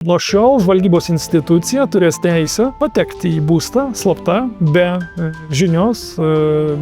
Nuo šiol žvalgybos institucija turės teisę patekti į būstą slapta, be žinios,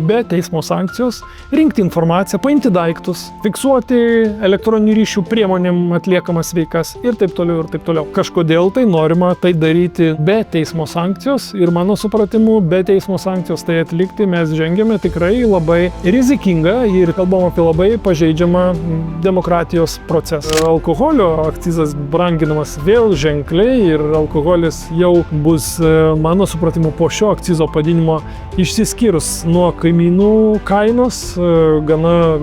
be teismo sankcijos, rinkti informaciją, paimti daiktus, fiksuoti elektroninių ryšių priemonėm atliekamas veikas ir taip toliau ir taip toliau. Kažkodėl tai norima tai daryti be teismo sankcijos ir mano supratimu, be teismo sankcijos tai atlikti mes žengiame tikrai labai rizikingą ir kalbam apie labai pažeidžiamą demokratijos procesą. Alkoholio akcizas branginamas vėl ženkliai ir alkoholis jau bus, mano supratimu, po šio akcizo padidinimo išsiskyrus nuo kaimynų kainos gana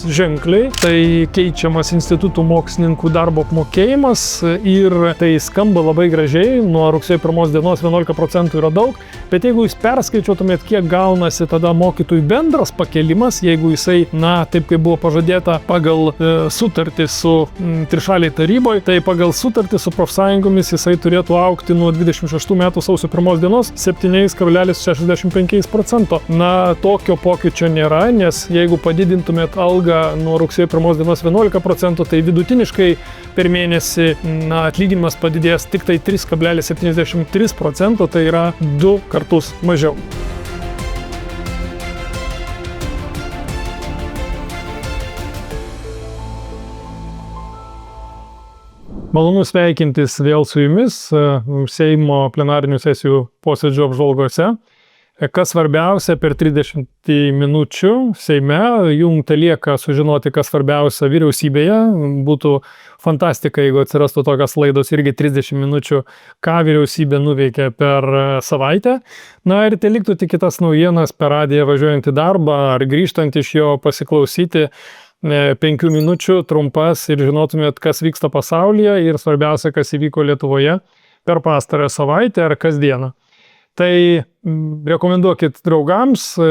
ženkliai. Tai keičiamas institutų mokslininkų darbo apmokėjimas ir tai skamba labai gražiai, nuo rugsėjo 1 dienos 11% yra daug, bet jeigu jūs perskaičiuotumėt, kiek gaunasi tada mokytojų bendras pakėlimas, jeigu jisai, taip kaip buvo pažadėta pagal sutartį su trišaliai taryboje, tai pagal sutartį su profsąjungomis jisai turėtų augti nuo 26 metų sausio 1 dienos 7,65%. Tokio pokyčio nėra, nes jeigu padidintumėt algą nuo rugsėjo 1 dienos 11%, tai vidutiniškai per mėnesį atlyginimas padidės tik tai 3,73%, tai yra 2 kartus mažiau. Malonu sveikintis vėl su jumis Seimo plenarinių sesijų posėdžių apžvalgose. Kas svarbiausia per 30 minučių Seime, jums telieka sužinoti, kas svarbiausia vyriausybėje. Būtų fantastika, jeigu atsirastų tokios laidos irgi 30 minučių, ką vyriausybė nuveikė per savaitę. Ir teliktų tik kitas naujienas per radiją važiuojant į darbą ar grįžtant iš jo pasiklausyti 5 minučių trumpas ir žinotumėt, kas vyksta pasaulyje ir svarbiausia, kas įvyko Lietuvoje per pastarąją savaitę ar kasdieną. Tai rekomenduokit draugams,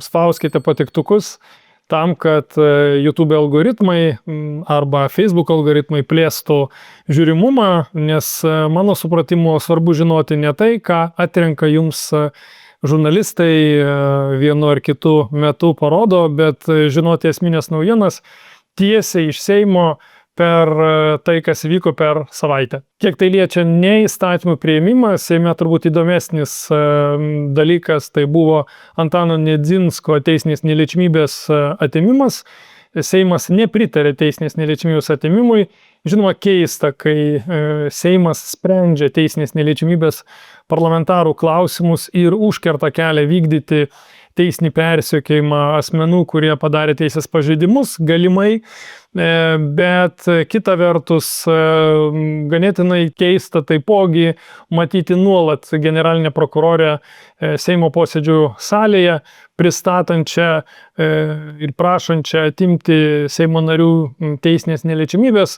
spauskite patiktukus tam, kad YouTube algoritmai arba Facebook algoritmai plėstų žiūrimumą, nes mano supratimu svarbu žinoti ne tai, ką atrenka jums žurnalistai vienu ar kitu metu parodo, bet žinoti esminės naujienas tiesiai iš Seimo per tai, kas vyko per savaitę. Kiek tai liečia ne įstatymų priėmimą, Seime turbūt įdomesnis dalykas tai buvo Antano Nedzinsko teisinės neliečiamybės atėmimas. Seimas nepritarė teisinės neliečiamybės atėmimui. Žinoma, keista, kai Seimas sprendžia teisinės neliečiamybės parlamentarų klausimus ir užkerta kelią vykdyti teisinį persekiojimą asmenų, kurie padarė teisės pažeidimus, galimai, bet kita vertus ganėtinai keista taipogi matyti nuolat generalinę prokurorę Seimo posėdžių salėje, pristatančią ir prašančią atimti Seimo narių teisinės neliečiamybės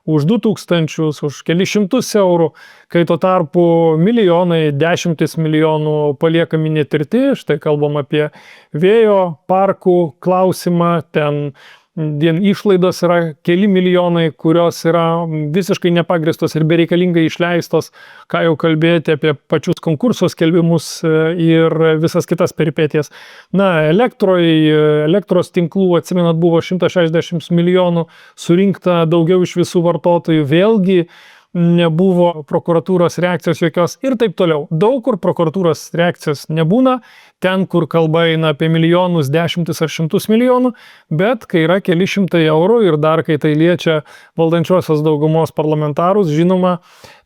už 2000, už kelis šimtus eurų, kai tuo tarpu milijonai, 10 milijonų paliekami netirti. Štai kalbam apie vėjo parkų klausimą, ten vien išlaidos yra keli milijonai, kurios yra visiškai nepagrįstos ir bereikalingai išleistos, ką jau kalbėti apie pačius konkurso skelbimus ir visas kitas peripetijas. Elektros tinklų, atsimenat, buvo 160 milijonų surinkta daugiau iš visų vartotojų, vėlgi nebuvo prokuratūros reakcijos jokios ir taip toliau. Daug kur prokuratūros reakcijos nebūna, ten, kur kalba eina apie milijonus, dešimtis ar šimtus milijonų, bet kai yra keli šimtai eurų ir dar kai tai liečia valdančiosios daugumos parlamentarus, žinoma,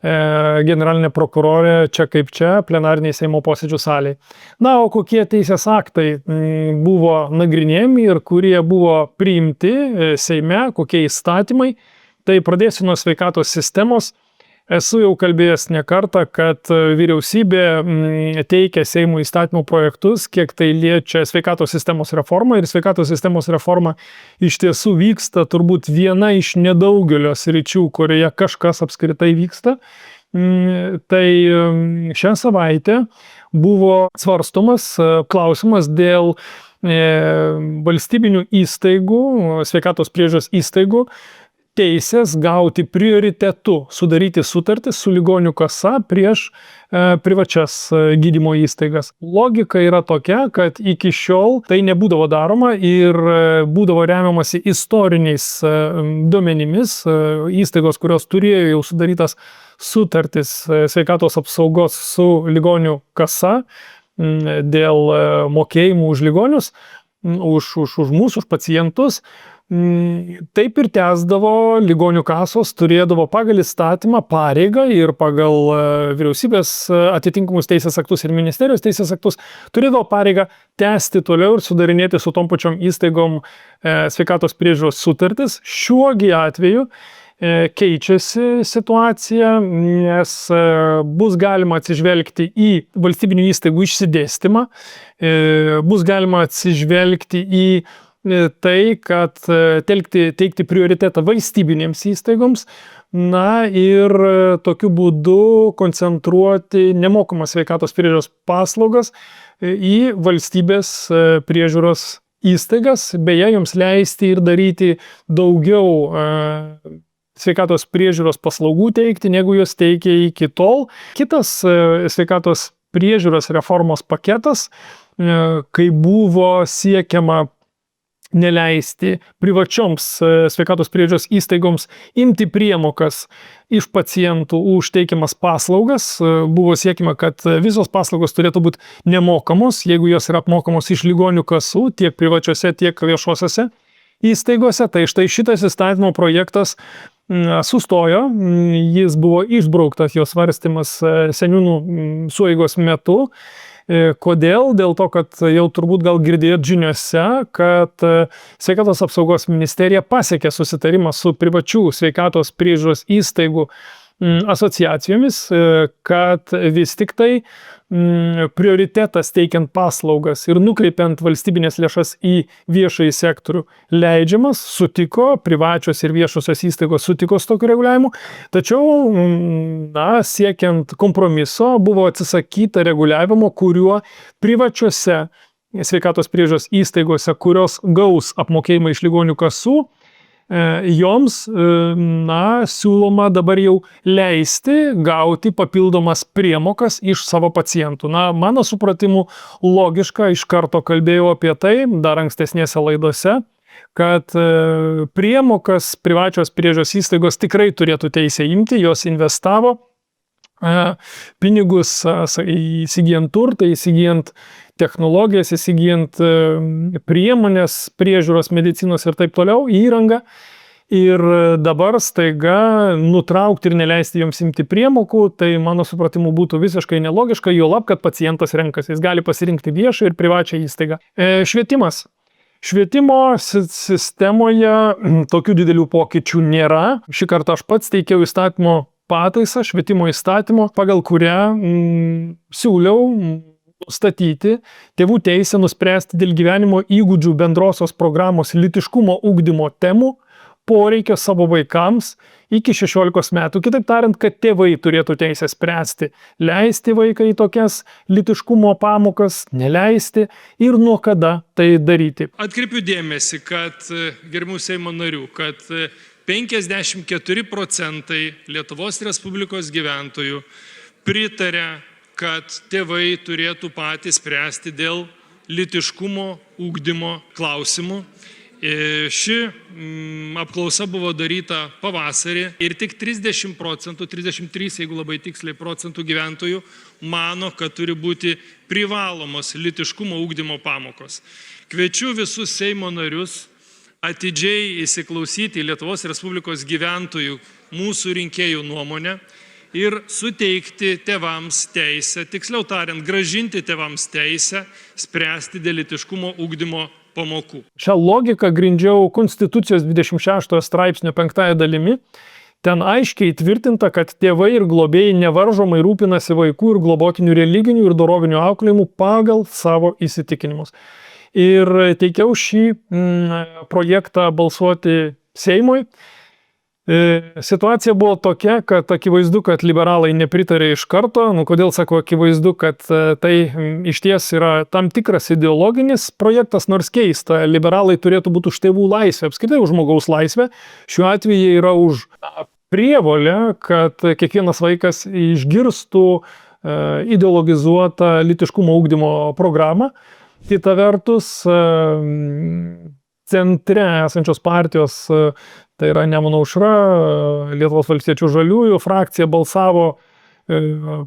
generalinė prokurorė čia kaip čia, plenariniai Seimo posėdžių salėje. O kokie teisės aktai buvo nagrinėjami ir kurie buvo priimti Seime, kokie įstatymai, tai pradėsiu nuo sveikatos sistemos. Esu jau kalbėjęs ne kartą, kad vyriausybė teikia Seimo įstatymų projektus, kiek tai liečia sveikatos sistemos reformą, ir sveikatos sistemos reforma iš tiesų vyksta turbūt viena iš nedaugelio sričių, kurioje kažkas apskritai vyksta. Tai šią savaitę buvo svarstomas klausimas dėl valstybinių įstaigų, sveikatos priežiūros įstaigų teisės gauti prioritetu sudaryti sutartį su ligonių kasa prieš privačias gydymo įstaigas. Logika yra tokia, kad iki šiol tai nebūdavo daroma ir būdavo remiamasi istoriniais duomenimis. Įstaigos, kurios turėjo jau sudarytas sutartis sveikatos apsaugos su ligonių kasa dėl mokėjimų už ligonius, už mūsų, už pacientus, taip ir tęsdavo ligonių kasos, turėdavo pagal įstatymą pareigą ir pagal vyriausybės atitinkamus teisės aktus ir ministerijos teisės aktus turėdavo pareigą tęsti toliau ir sudarinėti su tom pačiom įstaigom sveikatos priežiūros sutartis. Šiuogi atveju keičiasi situacija, nes bus galima atsižvelgti į valstybinių įstaigų išsidėstymą, bus galima atsižvelgti į tai, kad teikti prioritetą valstybinėms įstaigoms, na ir tokiu būdu koncentruoti nemokamas sveikatos priežiūros paslaugas į valstybės priežiūros įstaigas, beje, joms leisti ir daryti daugiau sveikatos priežiūros paslaugų teikti, negu jos teikė iki tol. Kitas sveikatos priežiūros reformos paketas, kai buvo siekiama neleisti privačioms sveikatos priežiūros įstaigoms imti priemokas iš pacientų už teikiamas paslaugas. Buvo siekima, kad visos paslaugos turėtų būti nemokamos, jeigu jos yra apmokamos iš ligonių kasų, tiek privačiose, tiek viešosiose įstaigose. Tai štai šitas įstatymo projektas sustojo, jis buvo išbrauktas, jo svarstymas seniūnų sueigos metu. Kodėl? Dėl to, kad jau turbūt gal girdėjot žiniose, kad sveikatos apsaugos ministerija pasiekė susitarimą su privačių sveikatos priežiūros įstaigų asociacijomis, kad vis tik tai prioritetas teikiant paslaugas ir nukreipiant valstybinės lėšas į viešąjį sektorių leidžiamas, sutiko, privačios ir viešosios įstaigos sutiko su tokiu reguliavimu, tačiau, siekiant kompromiso buvo atsisakyta reguliavimo, kuriuo privačiose sveikatos priežiūros įstaigose, kurios gaus apmokėjimą iš ligonių kasų, joms, siūloma dabar jau leisti gauti papildomas priemokas iš savo pacientų. Mano supratimu logiška, iš karto kalbėjau apie tai, dar ankstesnėse laidose, kad priemokas privačios priežiūros įstaigos tikrai turėtų teisę imti, jos investavo pinigus įsigijant turtą, įsigijant technologijas, įsigijant priemonės, priežiūros medicinos ir taip toliau, įrangą. Ir dabar staiga nutraukti ir neleisti joms imti priemokų, tai mano supratimu būtų visiškai nelogiška, juolab, kad pacientas renkasi, jis gali pasirinkti viešą ir privačią įstaigą. Švietimas. Švietimo sistemoje tokių didelių pokyčių nėra. Šį kartą aš pats teikiau įstatymo pataisą, švietimo įstatymo, pagal kurią siūliau nustatyti tėvų teisę nuspręsti dėl gyvenimo įgūdžių bendrosios programos lytiškumo ugdymo temų poreikio savo vaikams iki 16 metų. Kitaip tariant, kad tėvai turėtų teisę spręsti, leisti vaiką į tokias lytiškumo pamokas, neleisti ir nuo kada tai daryti. Atkreipiu dėmesį, kad, gerbiamų Seimo narių, kad 54% Lietuvos Respublikos gyventojų pritarė, kad tėvai turėtų patys spręsti dėl lytiškumo ugdymo klausimų. Ši apklausa buvo daryta pavasarį ir tik 30%, 33, jeigu labai tiksliai, procentų gyventojų mano, kad turi būti privalomos lytiškumo ugdymo pamokos. Kviečiu visus Seimo narius atidžiai įsiklausyti Lietuvos Respublikos gyventojų, mūsų rinkėjų nuomonę ir suteikti tėvams teisę, tiksliau tariant, grąžinti tėvams teisę spręsti dėl lytiškumo ugdymo pamokų. Šią logiką grindžiau Konstitucijos 26 straipsnio 5 dalimi. Ten aiškiai tvirtinta, kad tėvai ir globėjai nevaržomai rūpinasi vaikų ir globotinių religinių ir dorovinių auklėjimų pagal savo įsitikinimus. Ir teikiau šį projektą balsuoti Seimui. Situacija buvo tokia, kad akivaizdu, kad liberalai nepritarė iš karto. Kodėl sako akivaizdu, kad tai išties yra tam tikras ideologinis projektas, nors keista. Liberalai turėtų būti už tėvų laisvę, apskritai už žmogaus laisvę. Šiuo atveju jie yra už prievolę, kad kiekvienas vaikas išgirstų ideologizuotą lytiškumo ugdymo programą. Kita vertus, centre esančios partijos, tai yra Nemuno aušra, Lietuvos valstiečių žaliųjų frakcija balsavo,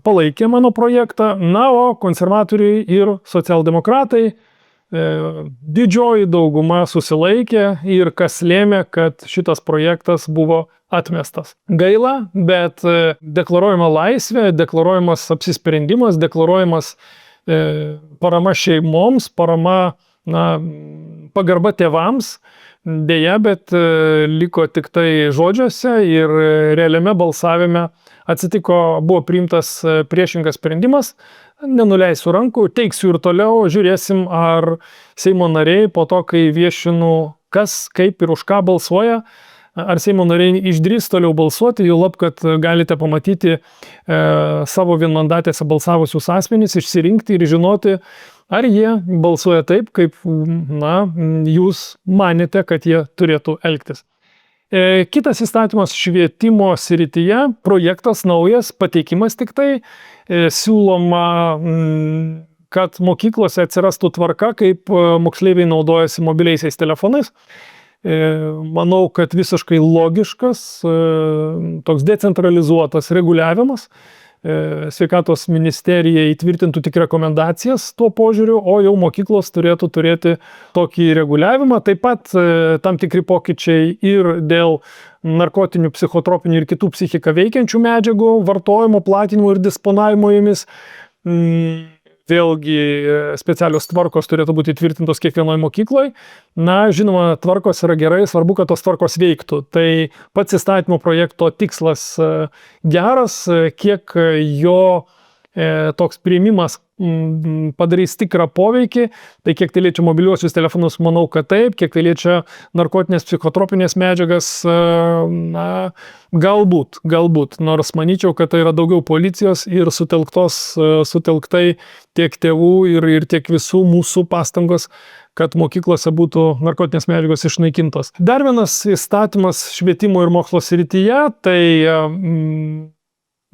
palaikė mano projektą, o konservatoriai ir socialdemokratai didžioji dauguma susilaikė ir kas lėmė, kad šitas projektas buvo atmestas. Gaila, bet deklaruojama laisvė, deklaruojamas apsisprendimas, deklaruojamas parama šeimoms, parama pagarba tėvams, deja, bet liko tik tai žodžiuose ir realiame balsavime buvo priimtas priešingas sprendimas. Nenuleisiu rankų, teiksiu ir toliau, žiūrėsim, ar Seimo nariai po to, kai viešinu, kas, kaip ir už ką balsuoja, ar Seimo nariai išdrįs toliau balsuoti, jau lab, kad galite pamatyti savo vienmandatėse balsavusius asmenys, išsirinkti ir žinoti, ar jie balsuoja taip, kaip jūs manėte, kad jie turėtų elgtis. Kitas įstatymas švietimo srityje, projektas naujas, pateikimas tik tai, siūloma, kad mokyklose atsirastų tvarka, kaip moksleiviai naudojasi mobiliaisiais telefonais. Manau, kad visiškai logiškas, toks decentralizuotas reguliavimas. Sveikatos ministerija įtvirtintų tik rekomendacijas tuo požiūriu, o jau mokyklos turėtų turėti tokį reguliavimą. Taip pat tam tikri pokyčiai ir dėl narkotinių, psichotropinių ir kitų psichiką veikiančių medžiagų vartojimo, platinimo ir disponavimo jomis. Vėlgi specialios tvarkos turėtų būti įtvirtintos kiekvienoje mokykloje. Žinoma, tvarkos yra gerai, svarbu, kad tos tvarkos veiktų. Tai pats įstatymo projekto tikslas geras, kiek jo toks priėmimas padarys tikrą poveikį, tai kiek tai liečia mobiliuosius telefonus, manau, kad taip, kiek tai liečia narkotinės, psichotropinės medžiagas, galbūt, nors manyčiau, kad tai yra daugiau policijos ir sutelktai tiek tėvų ir tiek visų mūsų pastangos, kad mokyklose būtų narkotinės medžiagos išnaikintos. Dar vienas įstatymas švietimo ir mokslo srityje, tai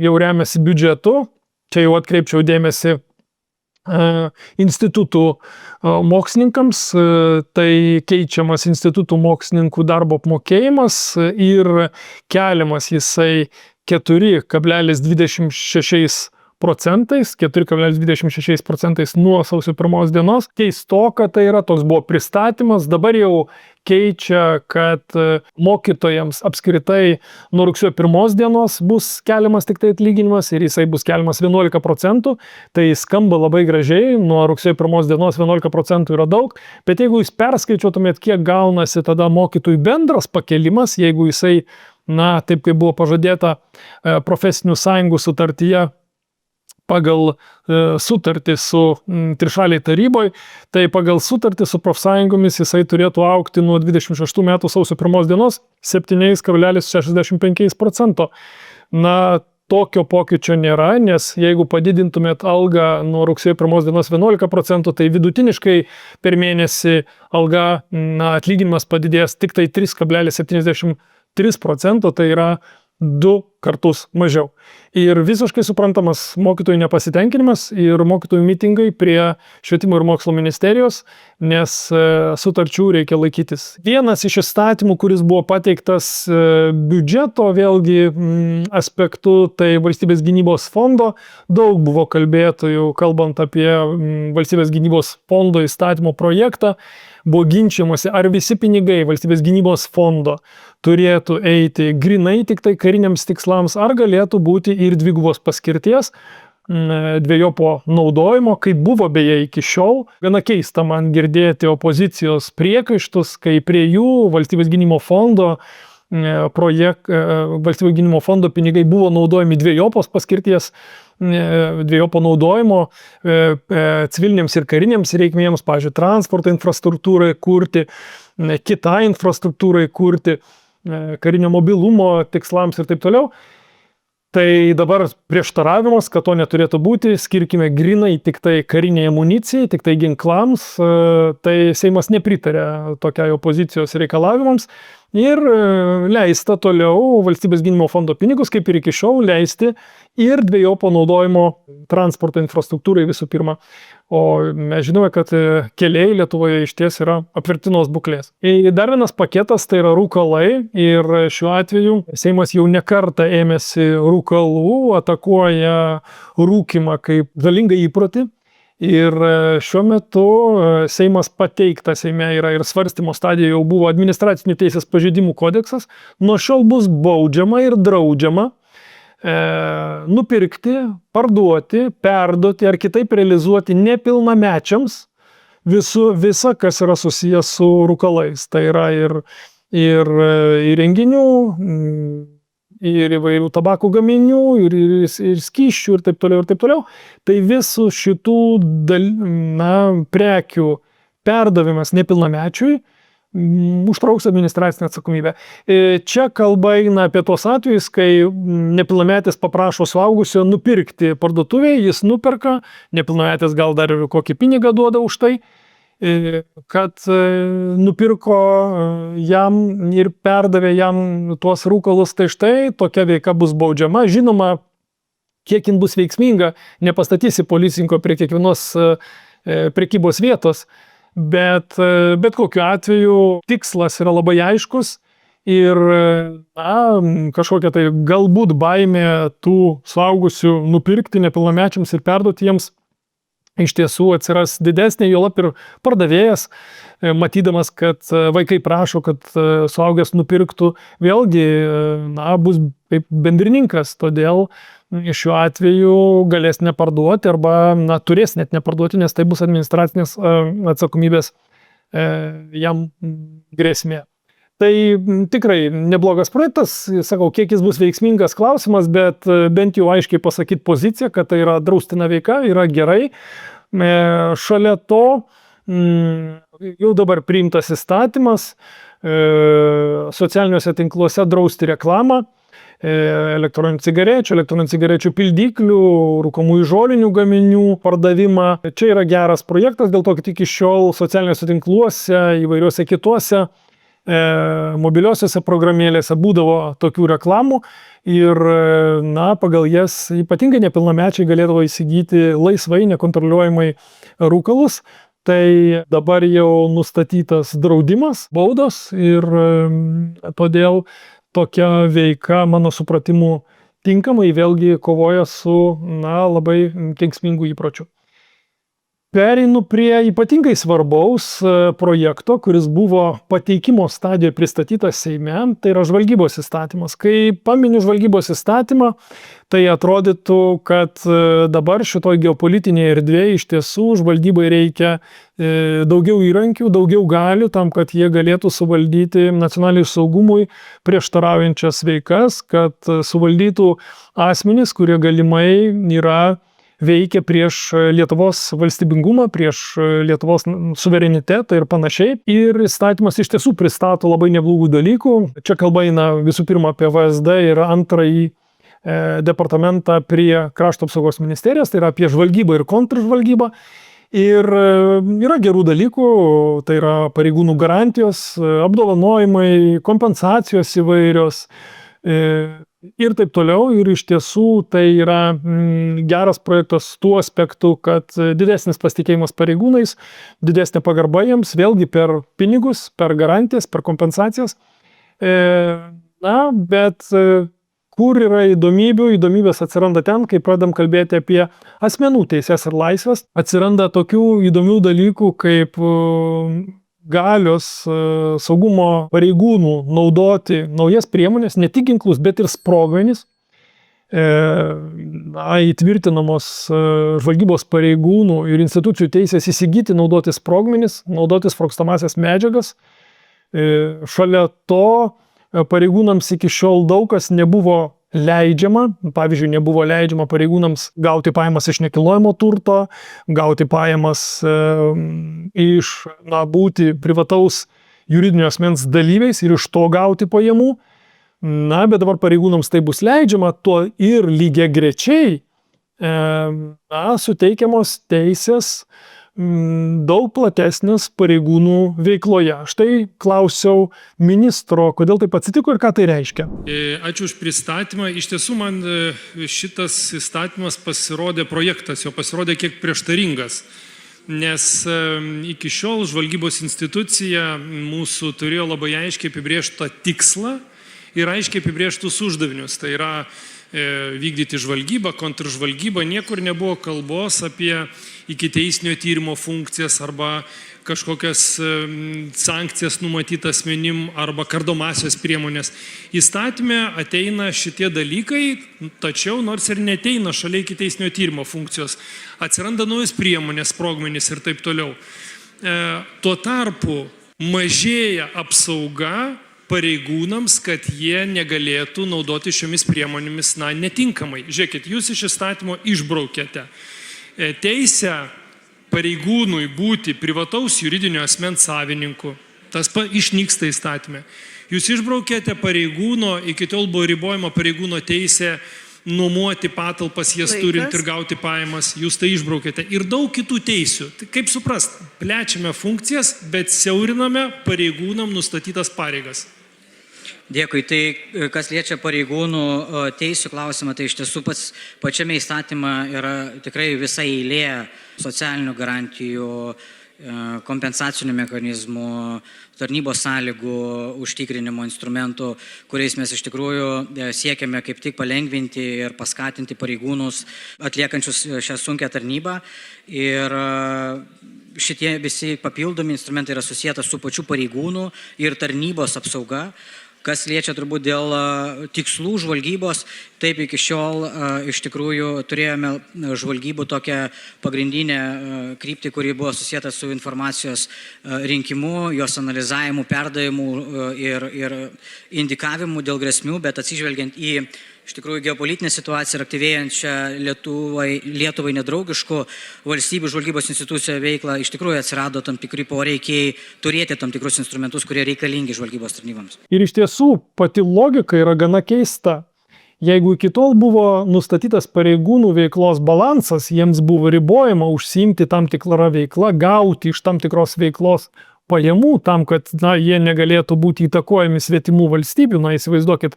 jau remiasi biudžetu. Čia jau atkreipčiau dėmesį institutų mokslininkams, tai keičiamas institutų mokslininkų darbo apmokėjimas ir keliamas jisai 4,26% nuo sausio 1 dienos. Keistoka tai yra, toks buvo pristatymas, dabar jau keičia, kad mokytojams apskritai nuo rugsėjo 1 dienos bus keliamas tik tai atlyginimas ir jisai bus keliamas 11%. Tai skamba labai gražiai, nuo rugsėjo 1 dienos 11% yra daug, bet jeigu jūs perskaičiuotumėt, kiek gaunasi tada mokytojų bendras pakelimas, jeigu jisai, taip kaip buvo pažadėta profesinių sąjungų sutartyje, pagal sutartį su trišaliai taryboje, tai pagal sutartį su profsąjungomis jisai turėtų augti nuo 26 metų sausio 1 dienos 7,65%. Tokio pokyčio nėra, nes jeigu padidintumėt algą nuo rugsėjo 1 dienos 11%, tai vidutiniškai per mėnesį alga, atlyginimas padidės tik tai 3,73%, tai yra 2 kartus mažiau. Ir visiškai suprantamas mokytojų nepasitenkinimas ir mokytojų mitingai prie Švietimo ir mokslo ministerijos, nes sutarčių reikia laikytis. Vienas iš įstatymų, kuris buvo pateiktas biudžeto vėlgi aspektu, tai Valstybės gynybos fondo. Daug buvo kalbėtojų, kalbant apie Valstybės gynybos fondo įstatymo projektą. Buvo ginčiamasi, ar visi pinigai Valstybės gynybos fondo turėtų eiti grinai tik tai kariniams tikslams, ar galėtų būti ir dvigubos paskirties, dvejopo naudojimo, kaip buvo beje iki šiol. Gana keista man girdėti opozicijos priekaištus, kai prie jų Valstybės gynimo fondo Valstybės gynimo fondo pinigai buvo naudojami dvejopos paskirties, dvejopo naudojimo civiliniams ir kariniams reikmėms, pavyzdžiui, transporto infrastruktūrai kurti, kitai infrastruktūrai kurti. karinio mobilumo tikslams ir taip toliau. Tai dabar prieštaravimas, kad to neturėtų būti, skirkime grinai tik tai kariniai amunicijai, tik tai ginklams, tai Seimas nepritarė tokiai opozicijos reikalavimams ir leista toliau Valstybės gynimo fondo pinigus, kaip ir iki šiol, leisti ir dvejopo naudojimo transporto infrastruktūrai visų pirma. O mes žinome, kad keliai Lietuvoje išties yra apvertinos būklės. Dar vienas paketas tai yra rūkalai ir šiuo atveju Seimas jau ne kartą ėmėsi rūkalų, atakuoja rūkimą kaip žalingą įprotį. Ir šiuo metu Seimas pateiktas Seime yra ir svarstymo stadijoje jau buvo administracinių teisės pažeidimų kodeksas. Nuo šiol bus baudžiama ir draudžiama nupirkti, parduoti, perduoti ar kitaip realizuoti nepilnamečiams visa, kas yra susijęs su rūkalais. Tai yra ir įrenginių, ir įvairių tabako gaminių, ir skysčių ir taip toliau, ir taip toliau. Tai visų šitų prekių perdavimas nepilnamečiui užtrauks administracinę atsakomybę. Čia kalba eina apie tos atvejus, kai nepilnametis paprašo suaugusio nupirkti parduotuvėje, jis nuperka, nepilnametis gal dar ir kokį pinigą duoda už tai, kad nupirko jam ir perdavė jam tuos rūkalus, tai štai tokia veika bus baudžiama. Žinoma, kiek jin bus veiksminga, nepastatysi policininko prie kiekvienos prekybos vietos, bet kokiu atveju tikslas yra labai aiškus ir kažkokia tai galbūt baimė tų suaugusių nupirkti nepilnamečiams ir perduoti jiems iš tiesų atsiras didesnė, juolab ir pardavėjas, matydamas, kad vaikai prašo, kad suaugęs nupirktų, vėlgi bus kaip bendrininkas, todėl šiuo atveju galės neparduoti arba turės net neparduoti, nes tai bus administracinės atsakomybės jam grėsmė. Tai tikrai neblogas projektas, sakau, kiek jis bus veiksmingas klausimas, bet bent jau aiškiai pasakyti poziciją, kad tai yra draustina veika, yra gerai. Šalia to jau dabar priimtas įstatymas socialiniuose tinkluose drausti reklamą elektroninių cigarečių pildyklių, rūkomųjų žolinių gaminių pardavimą. Čia yra geras projektas, dėl to, kad iki šiol socialiniuose tinkluose, įvairiuose kituose mobiliosiuose programėlėse būdavo tokių reklamų ir pagal jas ypatingai nepilnamečiai galėdavo įsigyti laisvai, nekontroliuojamai rūkalus. Tai dabar jau nustatytas draudimas, baudos ir todėl tokia veika, mano supratimu, tinkamai vėlgi kovoja su labai kenksmingų įpročių. Pereinu prie ypatingai svarbaus projekto, kuris buvo pateikimo stadijoje pristatytas Seime, tai yra žvalgybos įstatymas. Kai paminiu žvalgybos įstatymą, tai atrodytų, kad dabar šitoj geopolitinėje erdvėje iš tiesų žvalgybai reikia daugiau įrankių, daugiau galių tam, kad jie galėtų suvaldyti nacionaliniam saugumui prieštaraujančias veikas, kad suvaldytų asmenys, kurie galimai veikia prieš Lietuvos valstybingumą, prieš Lietuvos suverenitetą ir panašiai. Ir įstatymas iš tiesų pristato labai neblogų dalykų. Čia kalba eina visų pirma apie VSD ir antrąjį departamentą prie Krašto apsaugos ministerijos, tai yra apie žvalgybą ir kontržvalgybą. Ir yra gerų dalykų, tai yra pareigūnų garantijos, apdovanojimai, kompensacijos įvairios ir taip toliau. Ir iš tiesų tai yra geras projektas tuo aspektu, kad didesnis pasitikėjimas pareigūnais, didesnė pagarba jiems, vėlgi per pinigus, per garantijas, per kompensacijas. Bet kur yra įdomybių? Įdomybės atsiranda ten, kai pradedam kalbėti apie asmenų teises ir laisvės. Atsiranda tokių įdomių dalykų, kaip galios saugumo pareigūnų naudoti naujas priemonės, ne tik ginklus, bet ir sprogmenis. Įtvirtinamos žvalgybos pareigūnų ir institucijų teisės įsigyti, naudoti sprogmenis, naudoti sprogstamasias medžiagas. Šalia to pareigūnams iki šiol daug kas nebuvo leidžiama. Pavyzdžiui, nebuvo leidžiama pareigūnams gauti pajamas iš nekilnojamo turto, gauti pajamas būti privataus juridinio asmens dalyviais ir iš to gauti pajamų. Na, bet dabar pareigūnams tai bus leidžiama, tuo ir lygiagrečiai suteikiamos teisės daug platesnis pareigūnų veikloje. Štai klausiau ministro, kodėl taip atsitiko ir ką tai reiškia. Ačiū už pristatymą. Iš tiesų man šitas įstatymas projektas jo pasirodė kiek prieštaringas, nes iki šiol žvalgybos institucija mūsų turėjo labai aiškiai apibrėžtą tikslą ir aiškiai apibrėžtus uždavinius. Tai yra vykdyti žvalgybą, kontržvalgybą, niekur nebuvo kalbos apie ikiteisinio tyrimo funkcijas arba kažkokias sankcijas numatytas asmenim arba kardomasios priemonės. Įstatyme ateina šitie dalykai, tačiau nors ir neteina šalia ikiteisinio tyrimo funkcijos, atsiranda naujos priemonės, sprogmenys ir taip toliau. Tuo tarpu mažėja apsauga pareigūnams, kad jie negalėtų naudoti šiomis priemonėmis netinkamai. Žiūrėkit, jūs iš įstatymo išbraukėte teisę pareigūnui būti privataus juridinio asmens savininku. Tas išnyksta įstatyme. Jūs išbraukėte pareigūno, iki tol buvo ribojama pareigūno teisė nuomoti patalpas, jas turint ir gauti pajamas. Jūs tai išbraukėte. Ir daug kitų teisių. Tai kaip suprast, plečiame funkcijas, bet siauriname pareigūnam nustatytas pareigas. Dėkui. Tai kas liečia pareigūnų teisių klausimą, tai iš tiesų pačiame įstatyme yra tikrai visa eilė socialinių garantijų, kompensacinių mechanizmų, tarnybos sąlygų užtikrinimo instrumentų, kuriais mes iš tikrųjų siekiame kaip tik palengvinti ir paskatinti pareigūnus atliekančius šią sunkią tarnybą. Ir šitie visi papildomi instrumentai yra susijęs su pačiu pareigūnų ir tarnybos apsauga. Kas liečia turbūt dėl tikslų žvalgybos, taip iki šiol iš tikrųjų turėjome žvalgybų tokią pagrindinę kryptį, kuri buvo susijęta su informacijos rinkimu, jos analizavimu, perdavimu ir indikavimu dėl grėsmių, bet atsižvelgiant į iš tikrųjų geopolitinę situaciją ir aktyvėjančią Lietuvai nedraugiškų valstybių žvalgybos institucijų veiklą, iš tikrųjų atsirado tam tikri poreikiai turėti tam tikrus instrumentus, kurie reikalingi žvalgybos tarnyboms. Ir iš tiesų pati logika yra gana keista. Jeigu iki tol buvo nustatytas pareigūnų veiklos balansas, jiems buvo ribojama užsiimti tam tikrą veiklą, gauti iš tam tikros veiklos pajamų tam, kad jie negalėtų būti įtakojami svetimų valstybių. Įsivaizduokit,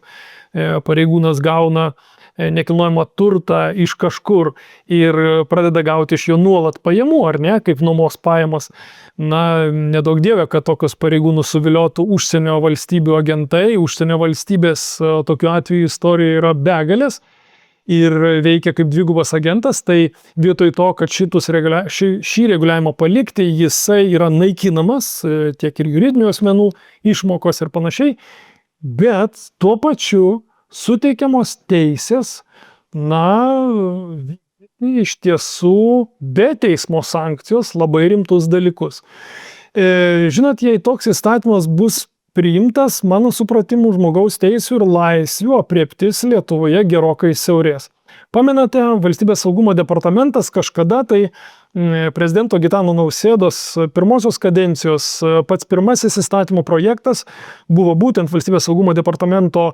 pareigūnas gauna nekilnojamą turtą iš kažkur ir pradeda gauti iš jo nuolat pajamų, ar ne, kaip nuomos pajamas. Nedaug dievė, kad tokius pareigūnus suviliotų užsienio valstybių agentai. Užsienio valstybės tokiu atveju istorijoje yra begalės ir veikia kaip dvigubas agentas, tai vietoj to, kad šį reguliavimą palikti, jisai yra naikinamas, tiek ir juridinių asmenų išmokos ir panašiai, bet tuo pačiu suteikiamos teisės, iš tiesų be teismo sankcijos labai rimtus dalykus. Žinot, jei toks įstatymas bus priimtas, mano supratimu, žmogaus teisių ir laisvių aprėptis Lietuvoje gerokai siaurės. Pamenate, Valstybės saugumo departamentas kažkada tai prezidento Gitano Nausėdos pirmosios kadencijos pats pirmasis įstatymo projektas buvo būtent Valstybės saugumo departamento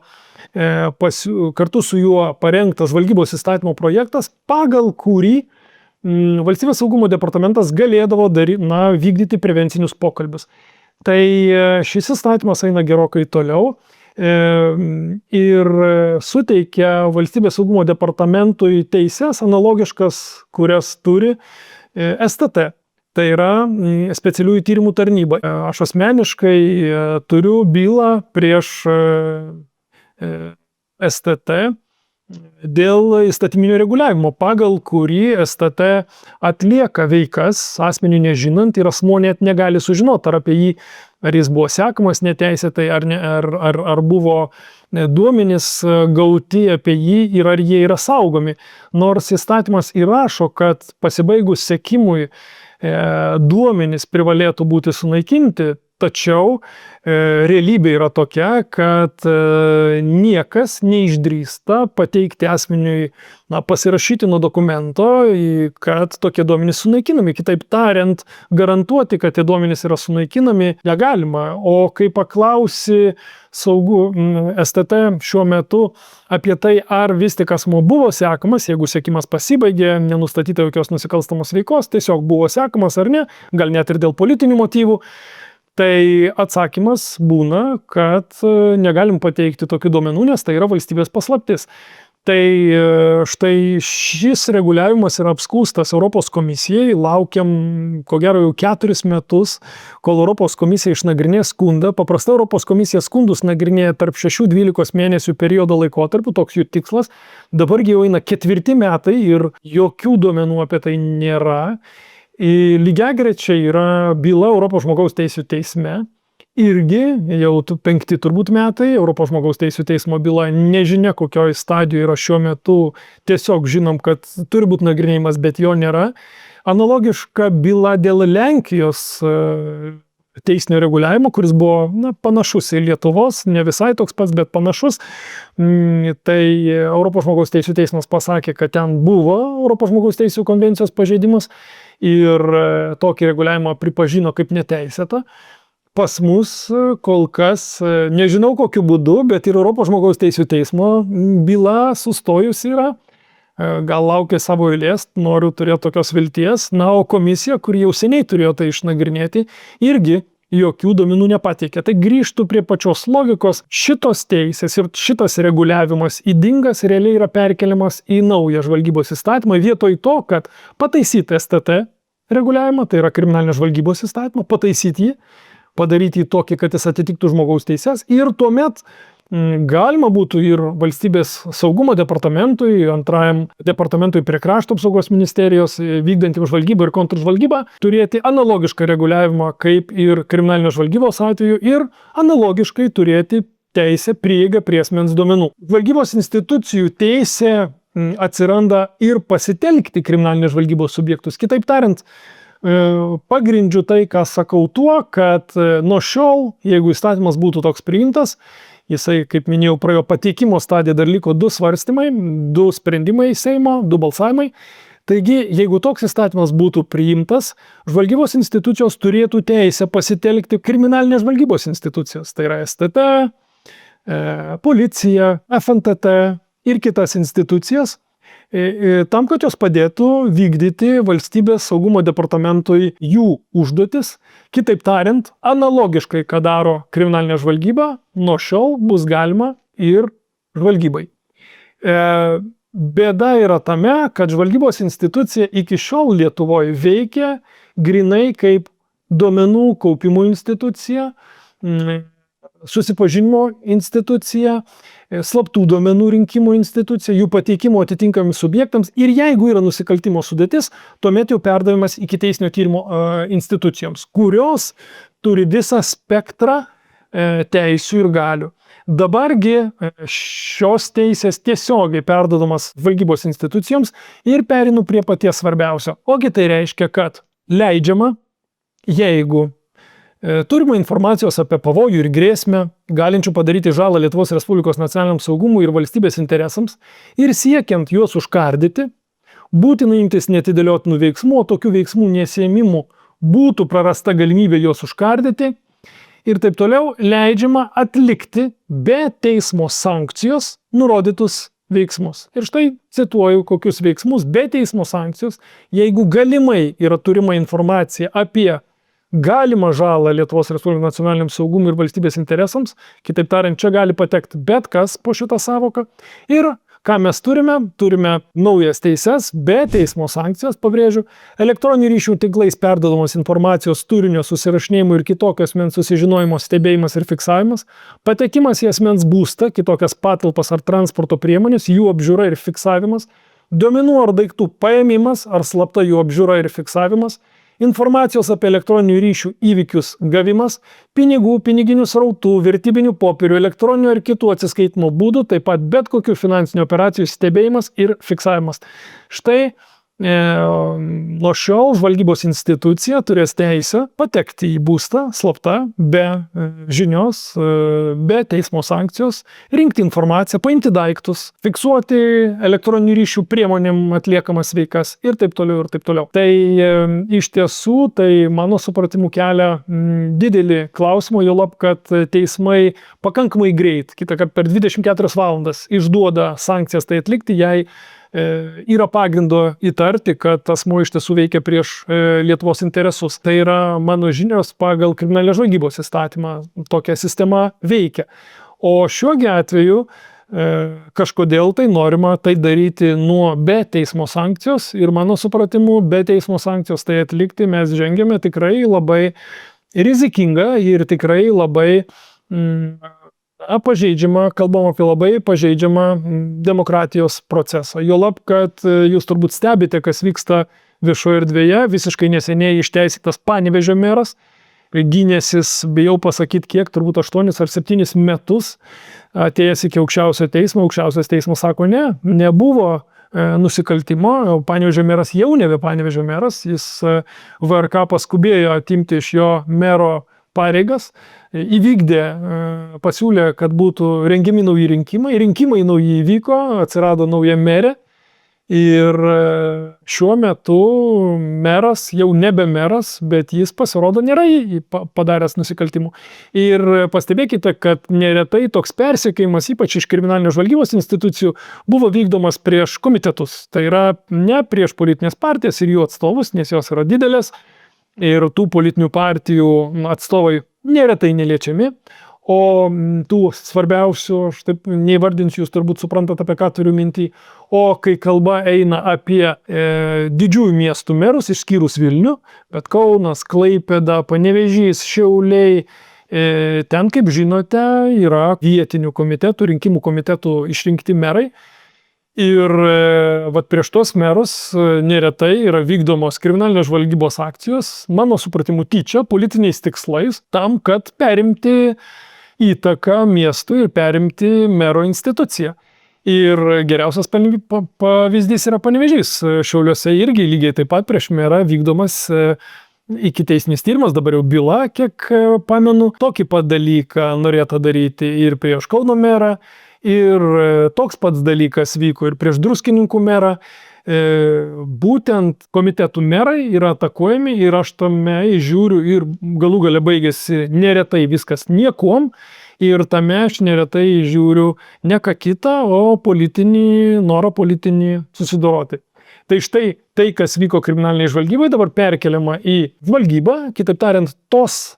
kartu su juo parengtas žvalgybos įstatymo projektas, pagal kurį Valstybės saugumo departamentas galėdavo vykdyti prevencinius pokalbius. Tai šis įstatymas eina gerokai toliau ir suteikia Valstybės saugumo departamentui teises analogiškas, kurias turi STT. Tai yra specialiųjų tyrimų tarnyba. Aš asmeniškai turiu bylą prieš STT dėl įstatyminio reguliavimo, pagal kurį STT atlieka veikas asmeniui nežinant ir asmuo net negali sužinoti, ar apie jį, ar jis buvo sekamas neteisėtai, ar buvo duomenys gauti apie jį ir ar jie yra saugomi. Nors įstatymas įrašo, kad pasibaigus sekimui duomenys privalėtų būti sunaikinti, Tačiau realybė yra tokia, kad niekas neišdrįsta pateikti asmeniui, pasirašyti nuo dokumento, kad tokie duomenys sunaikinami. Kitaip tariant, garantuoti, kad tie duomenys yra sunaikinami, negalima. O kai paklausi STT šiuo metu apie tai, ar vis tik asmuo buvo sekamas, jeigu sekimas pasibaigė, nenustatyta jokios nusikalstamos veikos, tiesiog buvo sekamas ar ne, gal net ir dėl politinių motyvų, tai atsakymas būna, kad negalim pateikti tokių duomenų, nes tai yra valstybės paslaptis. Tai štai šis reguliavimas yra apskųstas Europos komisijai, laukiam ko gero jau 4 metus, kol Europos komisija išnagrinės skundą. Paprastai Europos komisija skundus nagrinėja tarp 6-12 mėnesių periodo laikotarpiu, toks jų tikslas. Dabargi jau eina 4 metai ir jokių duomenų apie tai nėra. Lygiagrečiai yra byla Europos žmogaus teisių teisme. Irgi jau 5 turbūt metai Europos žmogaus teisių teismo byla, nežinia kokioj stadijoje yra šiuo metu, tiesiog žinom, kad turi būti nagrinėjimas, bet jo nėra. Analogiška byla dėl Lenkijos teisinio reguliavimo, kuris buvo panašus į Lietuvos, ne visai toks pats, bet panašus. Tai Europos žmogaus teisių teismas pasakė, kad ten buvo Europos žmogaus teisių konvencijos pažeidimas ir tokį reguliavimą pripažino kaip neteisėtą. Pas mus kol kas, nežinau kokiu būdu, bet ir Europos žmogaus teisių teismo byla sustojus yra. Gal laukia savo eilės, noriu turėti tokios vilties. O komisija, kuri jau seniai turėjo tai išnagrinėti, irgi jokių duomenų nepateikė. Tai grįžtų prie pačios logikos. Šitos teisės ir šitas reguliavimas ydingas realiai yra perkeliamas į naują žvalgybos įstatymą, vietoj to, kad pataisyti STT reguliavimą, tai yra kriminalinės žvalgybos įstatymą, pataisyti jį, padaryti tokį, kad jis atitiktų žmogaus teises ir tuomet galima būtų ir valstybės saugumo departamentui, antrajam departamentui prie krašto apsaugos ministerijos, vykdantį žvalgybą ir kontržvalgybą, turėti analogišką reguliavimą kaip ir kriminalinės žvalgybos atveju ir analogiškai turėti teisę prieigą prie asmens duomenų. Žvalgybos institucijų teisė atsiranda ir pasitelkti kriminalinės žvalgybos subjektus. Kitaip tariant, pagrindžiu tai, ką sakau tuo, kad nuo šiol, jeigu įstatymas būtų toks priimtas, jisai, kaip minėjau, praėjo pateikimo stadiją, dar liko 2 svarstymai, 2 sprendimai Seimo, 2 balsavimai. Taigi, jeigu toks įstatymas būtų priimtas, žvalgybos institucijos turėtų teisę pasitelkti kriminalinės žvalgybos institucijos. Tai yra STT, policija, FNTT ir kitas institucijas, tam, kad jos padėtų vykdyti valstybės saugumo departamentui jų užduotis. Kitaip tariant, analogiškai, ką daro kriminalinė žvalgyba, nuo šiol bus galima ir žvalgybai. Bėda yra tame, kad žvalgybos institucija iki šiol Lietuvoje veikia grinai kaip duomenų kaupimo institucija, susipažinimo institucija, slaptų duomenų rinkimo institucija, jų pateikimo atitinkami subjektams ir jeigu yra nusikaltimo sudėtis, tuomet jau perdavimas ikiteisminio tyrimo institucijoms, kurios turi visą spektrą teisių ir galių. Dabargi šios teisės tiesiogiai perduodamas žvalgybos institucijoms ir perinu prie paties svarbiausio. Ogi tai reiškia, kad leidžiama, jeigu turime informacijos apie pavojų ir grėsmę, galinčių padaryti žalą Lietuvos Respublikos nacionaliniam saugumui ir valstybės interesams, ir siekiant juos užkardyti, būtina imtis neatidėliotinų veiksmų, o tokių veiksmų nesiėmimų būtų prarasta galimybė juos užkardyti, ir taip toliau leidžiama atlikti be teismo sankcijos nurodytus veiksmus. Ir štai cituoju, kokius veiksmus be teismo sankcijos, jeigu galimai yra turima informacija apie galima žalą Lietuvos Respublikos nacionaliniam saugumui ir valstybės interesams, kitaip tariant, čia gali patekti bet kas po šitą savoką. Ir ką mes turime? Turime naujas teises, be teismo sankcijos, pabrėžiu, elektroninių ryšių tinklais perduodamos informacijos turinio susirašinėjimų ir kitokio asmens susižinojimo stebėjimas ir fiksavimas, patekimas į asmens būstą, kitokias patalpas ar transporto priemonės, jų apžiūra ir fiksavimas, duomenų ar daiktų paėmimas ar slapta jų apžiūra ir fiksavimas, informacijos apie elektroninių ryšių įvykius gavimas, pinigų, piniginių srautų, vertybinių popierių, elektroninių ir kitų atsiskaitimo būdų, taip pat bet kokių finansinių operacijų stebėjimas ir fiksavimas. Štai nuo šiol žvalgybos institucija turės teisę patekti į būstą slapta, be žinios, be teismo sankcijos, rinkti informaciją, paimti daiktus, fiksuoti elektroninių ryšių priemonėm atliekamas veikas ir taip toliau, ir taip toliau. Tai iš tiesų, tai mano supratimu kelia didelį klausimą, juolab, kad teismai pakankamai greit, kitąkart per 24 valandas išduoda sankcijas tai atlikti, jei yra pagrindo įtarti, kad asmuo iš tiesų veikia prieš Lietuvos interesus. Tai yra mano žinios pagal kriminalinės žvalgybos įstatymą tokia sistema veikia. O šiuo atveju kažkodėl tai norima tai daryti be teismo sankcijos ir mano supratimu, be teismo sankcijos tai atlikti mes žengėme tikrai labai rizikingą ir tikrai labai pažeidžiamą, kalbam apie labai pažeidžiamą demokratijos procesą. Juolab, kad jūs turbūt stebite, kas vyksta viešoje erdvėje, visiškai neseniai išteisytas Panevėžio meras, gynėsis, bijau pasakyti kiek, turbūt 8 ar 7 metus, atėjęs iki aukščiausio teismo, aukščiausias teismas sako, nebuvo nusikaltimo, Panevėžio meras jau nebe Panevėžio meras, jis VRK paskubėjo atimti iš jo mero pareigas, įvykdė, pasiūlė, kad būtų rengiami nauji rinkimai nauji įvyko, atsirado nauja merė ir šiuo metu meras jau nebe meras, bet jis pasirodo nėra padaręs nusikaltimų. Ir pastebėkite, kad neretai toks persekiojimas, ypač iš kriminalinės žvalgybos institucijų, buvo vykdomas prieš komitetus. Tai yra ne prieš politinės partijas ir jų atstovus, nes jos yra didelės, ir tų politinių partijų atstovai neretai neliečiami, o tų svarbiausių, aš taip neįvardinsiu, jūs turbūt suprantate, apie ką turiu mintį, o kai kalba eina apie didžiųjų miestų merus, išskyrus Vilnių, bet Kaunas, Klaipėda, Panevėžys, Šiauliai, ten, kaip žinote, yra vietinių komitetų, rinkimų komitetų išrinkti merai. Ir prieš tos merus neretai yra vykdomos kriminalinės žvalgybos akcijos, mano supratimu tyčia, politiniais tikslais, tam, kad perimti įtaką miestui ir perimti mero instituciją. Ir geriausias pavyzdys yra Panevėžys. Šiauliuose irgi lygiai taip pat prieš merą vykdomas ikiteisminis tyrimas, dabar jau byla, kiek pamenu, tokį pat dalyką norėta daryti ir prieš Kauno merą. Ir toks pats dalykas vyko ir prieš Druskininkų merą. Būtent komitetų merai yra atakuojami ir aš tame žiūriu ir galų gale baigėsi neretai viskas niekuom. Ir tame aš neretai žiūriu ne ką kitą, o norą politinį susidoroti. Tai štai tai, kas vyko kriminaliniai žvalgybai, dabar perkeliama į žvalgybą, kitaip tariant, tos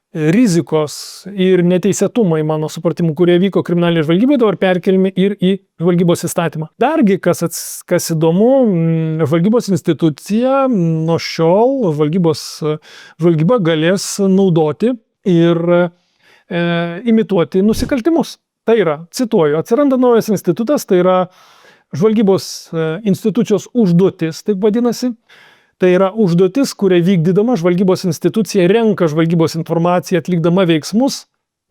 rizikos ir neteisėtumai, mano supratimu, kurie vyko kriminalinėje žvalgyboje, dabar perkelimi ir į žvalgybos įstatymą. Dargi, kas įdomu, žvalgybos institucija nuo šiol žvalgyba galės naudoti ir imituoti nusikaltimus. Tai yra, cituoju, atsiranda naujas institutas, tai yra žvalgybos institucijos užduotis, taip vadinasi. Tai yra užduotis, kurią vykdydama žvalgybos institucija renka žvalgybos informaciją atlikdama veiksmus,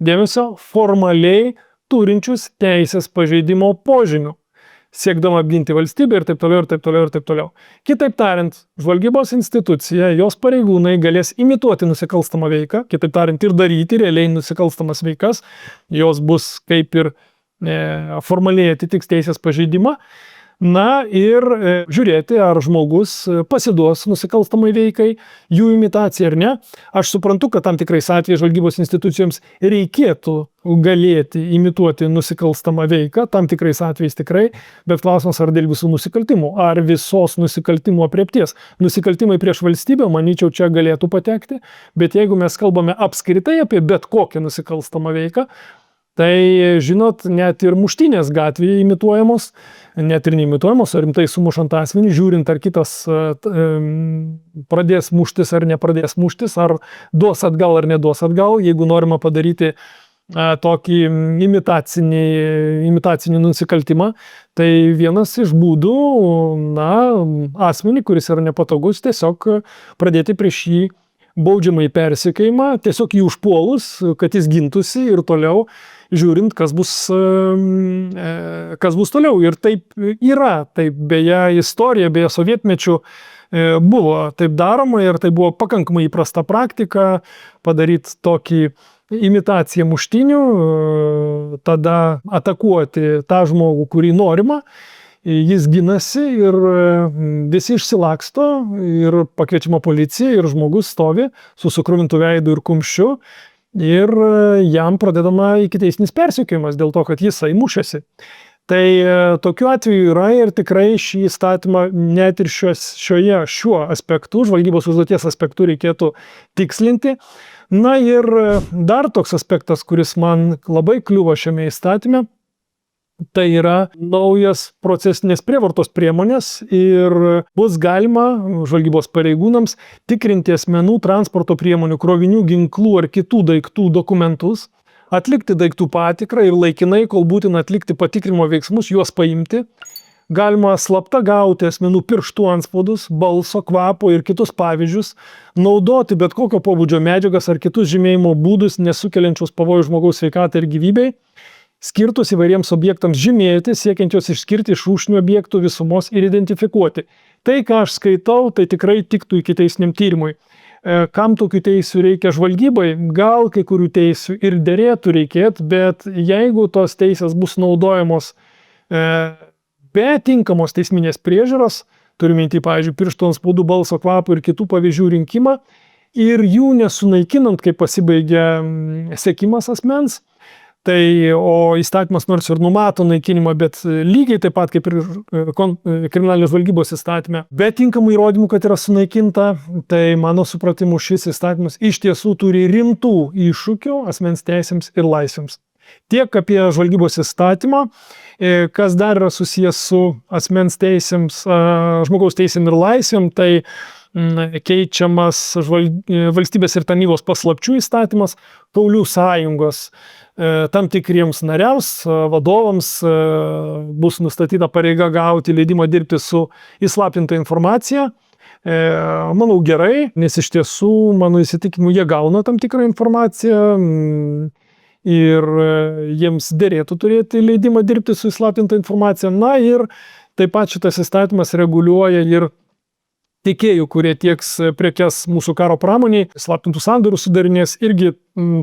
dėmesio, formaliai turinčius teisės pažeidimo požymių, siekdama apginti valstybę ir taip toliau, ir taip toliau, ir taip toliau. Kitaip tariant, žvalgybos institucija, jos pareigūnai galės imituoti nusikalstamą veiką, kitaip tariant, ir daryti realiai nusikalstamas veikas, jos bus kaip ir formaliai atitiks teisės pažeidimą. Na ir žiūrėti, ar žmogus pasiduos nusikalstamai veikai, jų imitacija ar ne. Aš suprantu, kad tam tikrais atvejais žvalgybos institucijoms reikėtų galėti imituoti nusikalstamą veiką, tam tikrais atvejais tikrai, bet klausimas, ar dėl visų nusikaltimų, ar visos nusikaltimų aprėpties. Nusikaltimai prieš valstybę, manyčiau, čia galėtų patekti, bet jeigu mes kalbame apskritai apie bet kokią nusikalstamą veiką, tai, žinot, net ir muštynės gatvėje imituojamos, net ir neimituojamos, ar rimtai sumušant asmenį, žiūrint, ar kitas pradės muštis ar nepradės muštis, ar duos atgal ar neduos atgal, jeigu norima padaryti tokį imitacinį nusikaltimą, tai vienas iš būdų, asmenį, kuris yra nepatogus, tiesiog pradėti prieš jį baudžiamąjį persekiojimą, tiesiog jį užpuolus, kad jis gintųsi ir toliau žiūrint, kas bus toliau. Ir taip yra. Taip beje istorija, beje sovietmečių buvo taip daroma ir tai buvo pakankamai įprasta praktika padaryti tokį imitaciją muštinių, tada atakuoti tą žmogų, kurį norima. Jis ginasi ir visi išsilaksto ir pakviečiama policija ir žmogus stovi su sukruvintu veidu ir kumščiu ir jam pradedama ikiteisminis persekiojimas dėl to, kad jisai mušėsi. Tai tokiu atveju yra ir tikrai šį įstatymą net ir šiuo aspektu, žvalgybos užduoties aspektu reikėtų tikslinti. Na ir dar toks aspektas, kuris man labai kliuvo šiame įstatyme, tai yra naujas procesinės prievartos priemonės ir bus galima žvalgybos pareigūnams tikrinti asmenų, transporto priemonių, krovinių, ginklų ar kitų daiktų dokumentus, atlikti daiktų patikrą ir laikinai, kol būtina atlikti patikrinimo veiksmus, juos paimti. Galima slapta gauti asmenų pirštų antspaudus, balso, kvapo ir kitus pavyzdžius, naudoti bet kokio pobūdžio medžiagas ar kitus žymėjimo būdus nesukeliančius pavojų žmogaus sveikatai ir gyvybei, skirtus įvairiems objektams žymėti, siekiant juos išskirti iš rūšinių objektų visumos ir identifikuoti. Tai, ką aš skaitau, tai tikrai tiktų ikiteisminiam tyrimui. Kam tokių teisių reikia žvalgybai? Gal kai kurių teisių ir derėtų reikėti, bet jeigu tos teisės bus naudojamos be tinkamos teisminės priežiūros, turime minty, pavyzdžiui, pirštų antspaudų, balso, kvapo ir kitų pavyzdžių rinkimą, ir jų nesunaikinant, kai pasibaigia sekimas asmens, tai, o įstatymas nors ir numato naikinimą, bet lygiai taip pat kaip ir kriminalinės žvalgybos įstatyme, be tinkamų įrodymų, kad yra sunaikinta, tai mano supratimu šis įstatymas iš tiesų turi rimtų iššūkių asmens teisėms ir laisvėms. Tiek apie žvalgybos įstatymą, kas dar yra susijęs su asmens teisėms, žmogaus teisėm ir laisvėm, tai keičiamas valstybės ir tarnybos paslapčių įstatymas, Šaulių sąjungos tam tikriems nariams, vadovams bus nustatyta pareiga gauti leidimą dirbti su įslaptinta informacija. Manau gerai, nes iš tiesų, mano įsitikinimu, jie gauna tam tikrą informaciją ir jiems derėtų turėti leidimą dirbti su įslaptinta informacija. Na ir taip pat šitas įstatymas reguliuoja ir tiekėjų, kurie tieks prekes mūsų karo pramoniai, įslaptintų sandorių sudarinės, irgi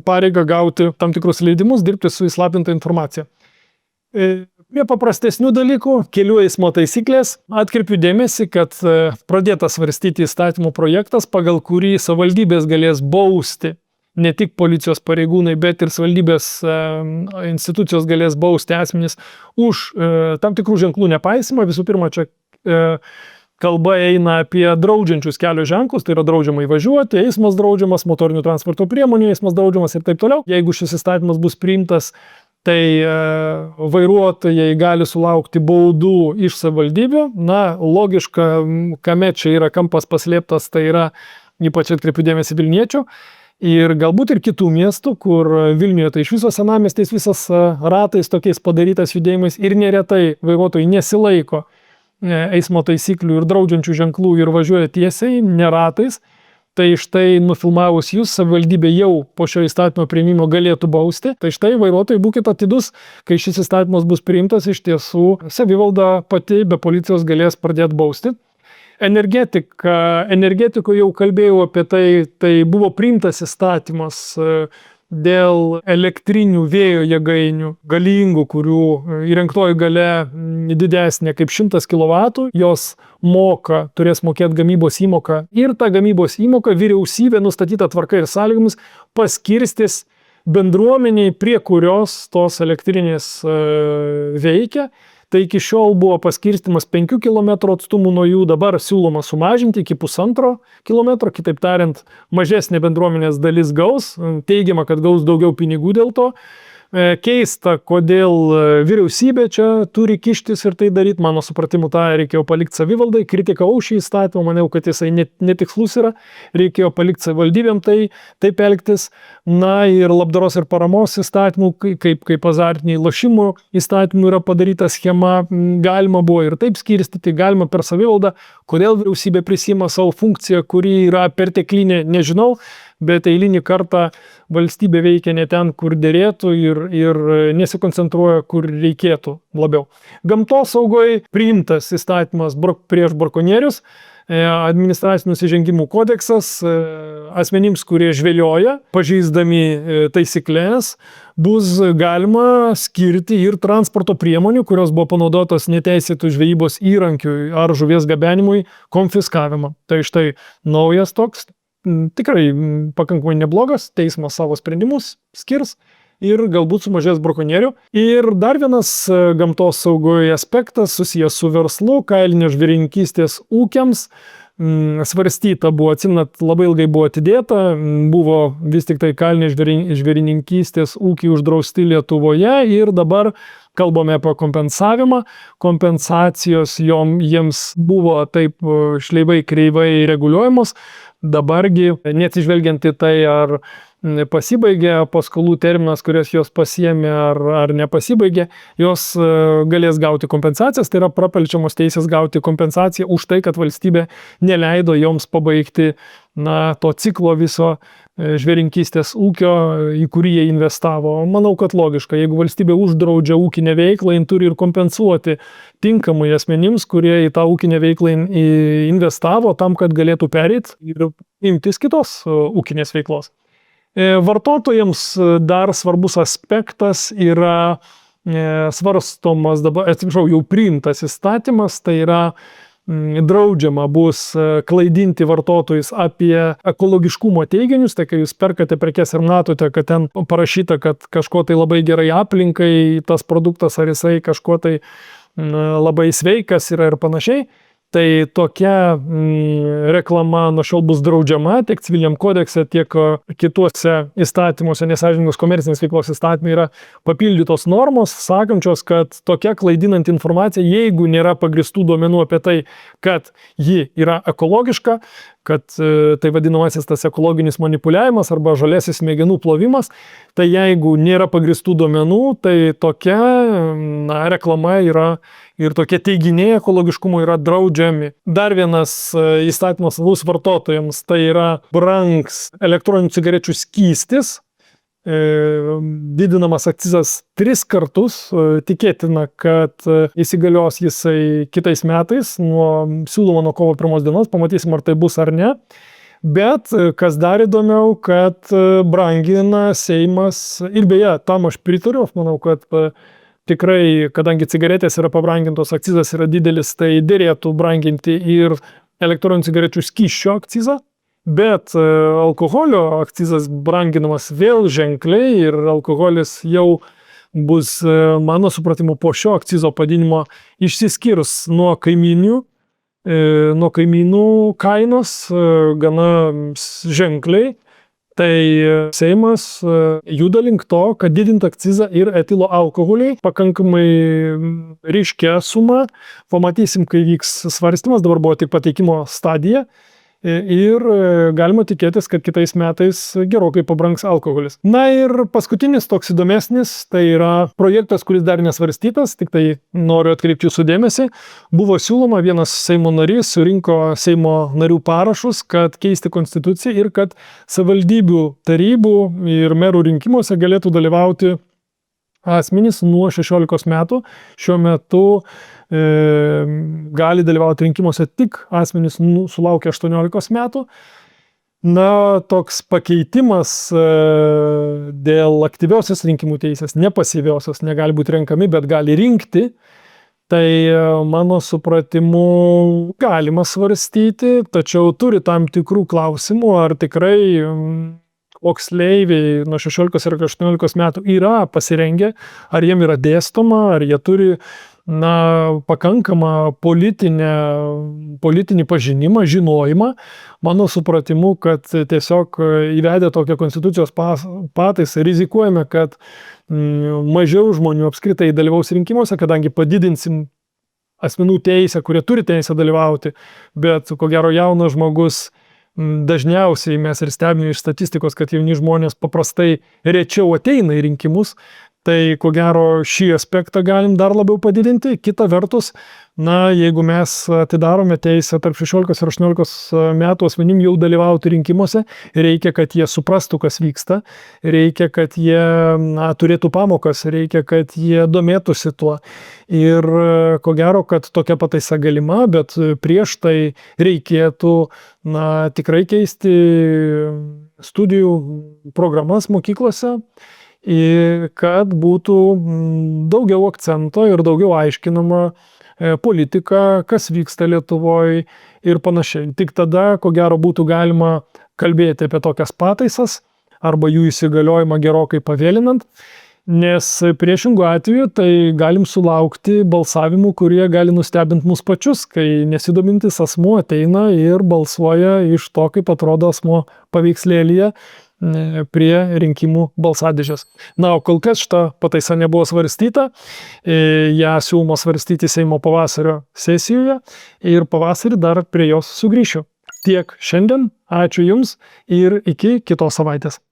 pareiga gauti tam tikrus leidimus dirbti su įslaptinta informacija. Prie paprastesnių dalykų, kelių eismo taisyklės, atkreipiu dėmesį, kad pradėtas svarstyti įstatymo projektas, pagal kurį savivaldybės galės bausti ne tik policijos pareigūnai, bet ir savivaldybės institucijos galės bausti asmenys už tam tikrų ženklų nepaisimą. Visų pirma, čia kalba eina apie draudžiančius kelio ženklus, tai yra draudžiama įvažiuoti, eismas draudžiamas, motorinių transporto priemonių eismas draudžiamas ir taip toliau. Jeigu šis įstatymas bus priimtas, tai vairuotojai gali sulaukti baudų iš savivaldybių. Na, logiška, kame čia yra kampas paslėptas, tai yra ypač atkreipiu dėmesį Vilniečių. Ir galbūt ir kitų miestų, kur Vilniuje tai iš viso senamiestis visas ratais tokiais padarytas judėjimais ir neretai vairuotojai nesilaiko eismo taisyklių ir draudžiančių ženklų ir važiuoja tiesiai, neratais. Tai štai nufilmavus jūs, savivaldybė jau po šio įstatymo priėmimo galėtų bausti. Tai štai vairuotojai būkite atidus, kai šis įstatymas bus priimtas, iš tiesų savivalda pati be policijos galės pradėti bausti. Energetikoje jau kalbėjau apie tai, tai buvo priimtas įstatymas dėl elektrinių vėjo jėgainių, galingų, kurių įrengtoji galia didesnė kaip 100 kW, jos turės mokėti gamybos įmoką ir tą gamybos įmoką vyriausybė nustatyta tvarka ir sąlygomis paskirstys bendruomeniai, prie kurios tos elektrinės veikia. Tai iki šiol buvo paskirstimas 5 km atstumų nuo jų, dabar siūloma sumažinti iki 1,5 km, kitaip tariant, mažesnė bendruomenės dalis gaus, teigiama, kad gaus daugiau pinigų dėl to. keista, kodėl vyriausybė čia turi kištis ir tai daryti. Mano supratimu, tą reikėjo palikti savivaldai. Kritikavau šį įstatymą, maniau, kad jisai netikslus yra. Reikėjo palikti savivaldybėm taip elgtis. Na ir labdaros ir paramos įstatymų, kaip azartiniai lošimų įstatymų yra padaryta schema. Galima buvo ir taip skirstyti, galima per savivaldą. Kodėl vyriausybė prisima savo funkciją, kuri yra perteklinė, nežinau. Bet eilinį kartą valstybė veikia ne ten, kur dėrėtų ir nesikoncentruoja, kur reikėtų labiau. Gamtosaugoje priimtas įstatymas prieš brakonierius, administracinių nusižengimų kodeksas, asmenims, kurie žvejoja, pažeisdami taisyklės, bus galima skirti ir transporto priemonių, kurios buvo panaudotos neteisėtų žvejybos įrankių ar žuvies gabenimui konfiskavimą. Tai štai naujas toks. Tikrai pakankamai neblogas, teismas savo sprendimus skirs ir galbūt sumažės brakonierių. Ir dar vienas gamtos saugoje aspektas susijęs su verslu, kailinės žvėrininkystės ūkiams. Svarstyta buvo, atsimenat, labai ilgai buvo atidėta, buvo vis tik tai kailinės žvėrininkystės ūkiai uždrausti Lietuvoje ir dabar kalbame apie kompensavimą. Kompensacijos jiems buvo taip šleivai kreivai reguliuojamos. Dabargi, neatsižvelgiant į tai, ar pasibaigė paskolų terminas, kurias jos pasiėmė, ar nepasibaigė, jos galės gauti kompensacijas, tai yra prapelčiamos teisės gauti kompensaciją už tai, kad valstybė neleido joms pabaigti to ciklo viso žvėrinkystės ūkio, į kurį jie investavo. Manau, kad logiška, jeigu valstybė uždraudžia ūkinę veiklą, jin turi ir kompensuoti tinkamai asmenims, kurie į tą ūkinę veiklą investavo tam, kad galėtų pereiti ir imtis kitos ūkinės veiklos. Vartotojams dar svarbus aspektas yra svarstomas dabar, jau priimtas įstatymas, tai yra draudžiama bus klaidinti vartotojus apie ekologiškumo teiginius, tai kai jūs perkate prekes ir matote, kad ten parašyta, kad kažko tai labai gerai aplinkai, tas produktas ar jisai kažko tai labai sveikas yra ir panašiai. Tai tokia reklama nuo šiol bus draudžiama tiek civiliniam kodekse, tiek kituose įstatymuose, nesąžiningos komercinės veiklos įstatymai yra papildytos normos, sakančios, kad tokia klaidinanti informacija, jeigu nėra pagristų duomenų apie tai, kad ji yra ekologiška, kad tai vadinamasis tas ekologinis manipuliavimas arba žalėsis smegenų plovimas, tai jeigu nėra pagristų duomenų, tai tokia reklama yra ir tokie teiginiai ekologiškumo yra draudžiami. Dar vienas įstatymas svarbus vartotojams, tai yra brangs elektroninių cigarečių skystis, didinamas akcizas 3 kartus, tikėtina, kad įsigalios jisai kitais metais, siūloma nuo kovo 1 dienos, pamatysim, ar tai bus ar ne. Bet kas dar įdomiau, kad brangina Seimas, ir beje, tam aš pritariu, manau, kad tikrai, kadangi cigaretės yra pabrangintos, akcizas yra didelis, tai dėrėtų branginti ir elektroninių cigarečių skysčio akcizą. Bet alkoholio akcizas branginamas vėl ženkliai ir alkoholis jau bus, mano supratimu, po šio akcizo padidinimo išsiskirs nuo kaimynų kainos gana ženkliai. Tai Seimas juda link to, kad didint akcizą ir etilo alkoholiai pakankamai ryškia suma. Pamatysim, kai vyks svarstymas, dabar buvo tik pateikimo stadija. Ir galima tikėtis, kad kitais metais gerokai pabrangs alkoholis. Na ir paskutinis toks įdomesnis, tai yra projektas, kuris dar nesvarstytas, tik tai noriu atkreipti jūsų dėmesį. Buvo siūloma, vienas Seimo narys surinko Seimo narių parašus, kad keisti konstituciją ir kad savivaldybių tarybų ir merų rinkimuose galėtų dalyvauti asmenys nuo 16 metų. Šiuo metu gali dalyvauti rinkimuose tik asmenys sulaukę 18 metų. Na, toks pakeitimas dėl aktyviosios rinkimų teisės, nepasyviosios, negali būti renkami, bet gali rinkti. Tai mano supratimu galima svarstyti, tačiau turi tam tikrų klausimų, ar tikrai moksleiviai nuo 16 ir 18 metų yra pasirengę, ar jiem yra dėstoma, ar jie turi pakankamą politinį pažinimą, žinojimą. Mano supratimu, kad tiesiog įvedę tokią konstitucijos pataisą rizikuojame, kad mažiau žmonių apskritai dalyvaus rinkimuose, kadangi padidinsim asmenų teisę, kurie turi teisę dalyvauti, bet ko gero jaunas žmogus dažniausiai mes ir stebime iš statistikos, kad jauni žmonės paprastai rečiau ateina į rinkimus, tai ko gero šį aspektą galim dar labiau padidinti. Kita vertus, jeigu mes atidarome teisę tarp 16 ir 18 metų asmenim jau dalyvauti rinkimuose, reikia, kad jie suprastų, kas vyksta, reikia, kad jie turėtų pamokas, reikia, kad jie domėtųsi tuo. Ir ko gero, kad tokia pataisa galima, bet prieš tai reikėtų tikrai keisti studijų programas mokyklose, kad būtų daugiau akcento ir daugiau aiškinama politika, kas vyksta Lietuvoje ir panašiai. Tik tada, ko gero, būtų galima kalbėti apie tokias pataisas arba jų įsigaliojimą gerokai pavėlinant, nes priešingų atveju tai galim sulaukti balsavimų, kurie gali nustebinti mus pačius, kai nesidomintis asmuo ateina ir balsuoja iš to, kaip atrodo asmuo paveikslėlyje prie rinkimų balsadėžės. O kol kas šita pataisa nebuvo svarstyta, ją siūloma svarstyti Seimo pavasario sesijoje ir pavasarį dar prie jos sugrįšiu. Tiek šiandien, ačiū Jums ir iki kitos savaitės.